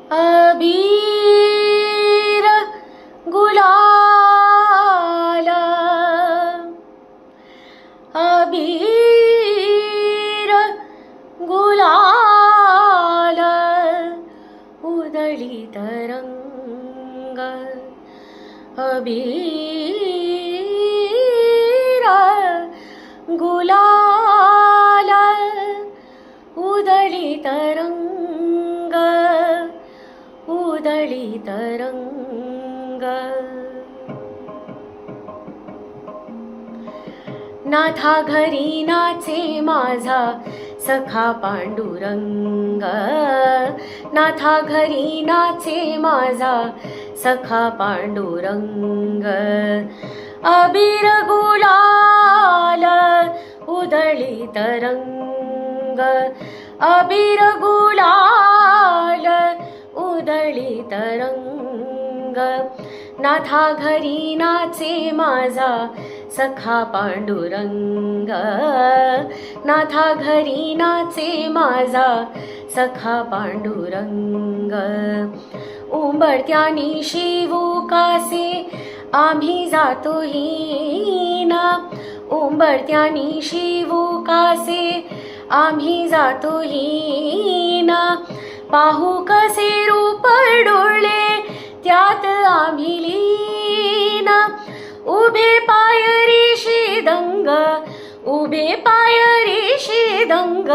अबीर गुलाल अबीर गुलाल उधळीत रंग अबीर गुलाल उधळीत रंग उधळीत रंग नाथा घरी नाचे माझा सखा पांडुरंग नाथा घरी नाचे माझा सखा पांडुरंग अबीर गुलाल उधळीत रंग अबीर गुलाल उधळीत रंग नाथा घरी नाचे माझा सखा पांडुरंग नाथा घरी नाचे माझा सखा पांडुरंग उंबरत्यानी शिवकासे आम्ही जातो हीन उंबरत्यानी शिवकासे आम्ही जातो हीन पाहू कसे रूप डोळे त्यात आम्ही लीन उभे पाय ऋषी दंग उभे पाय ऋषी दंग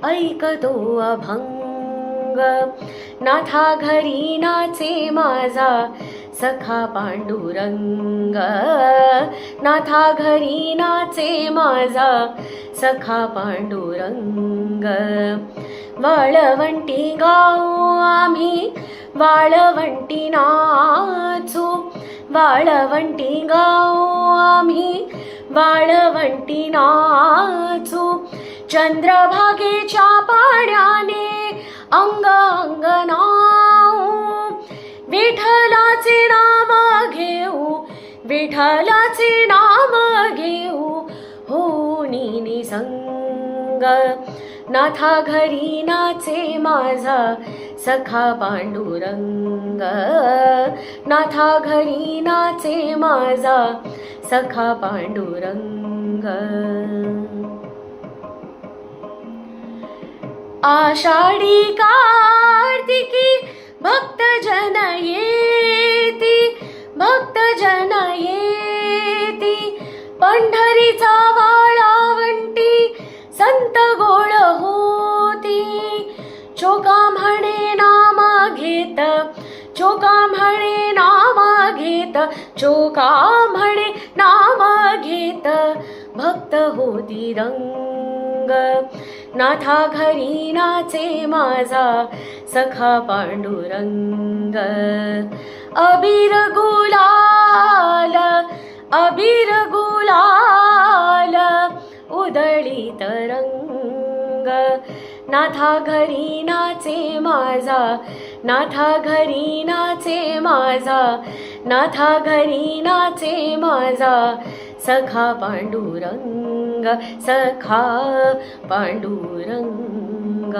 ऐकतो अभंग नाथा घरी नाचे माझा सखा पांडुरंग नाथा घरी नाचे माझा सखा पांडुरंग वाळवंटी गाऊ आम्ही वाळवंटी नाचू वाळवंटी गाऊ आम्ही वाळवंटी नाचू चंद्रभागेच्या पाण्याने अंग अंग नाऊ विठ्ठलाचे नाम घेऊ विठ्ठलाचे नाम घेऊ होनी निसंग नाथा घरी नाचे माझा सखा पांडुरंग नाथा घरी नाचे माझा सखा पांडुरंग आषाढी कार्तिकी भक्तजन येती भक्तजन येती पंढरीचा वाळवंटी संत गोळ होती चोका म्हणे नाम घेत चोका म्हणे नाम घेत चोका म्हणे नाम घेत भक्त होती रंग नाथा घरी नाचे माझा सखा पांडुरंग अबीर गुलाल अबीर गुलाल उधळीत रंग नाथा घरी नाचे माझा नाथा घरी नाचे माझा नाथा घरी नाचे माझा सखा पांडुरंग सखा पांडुरंग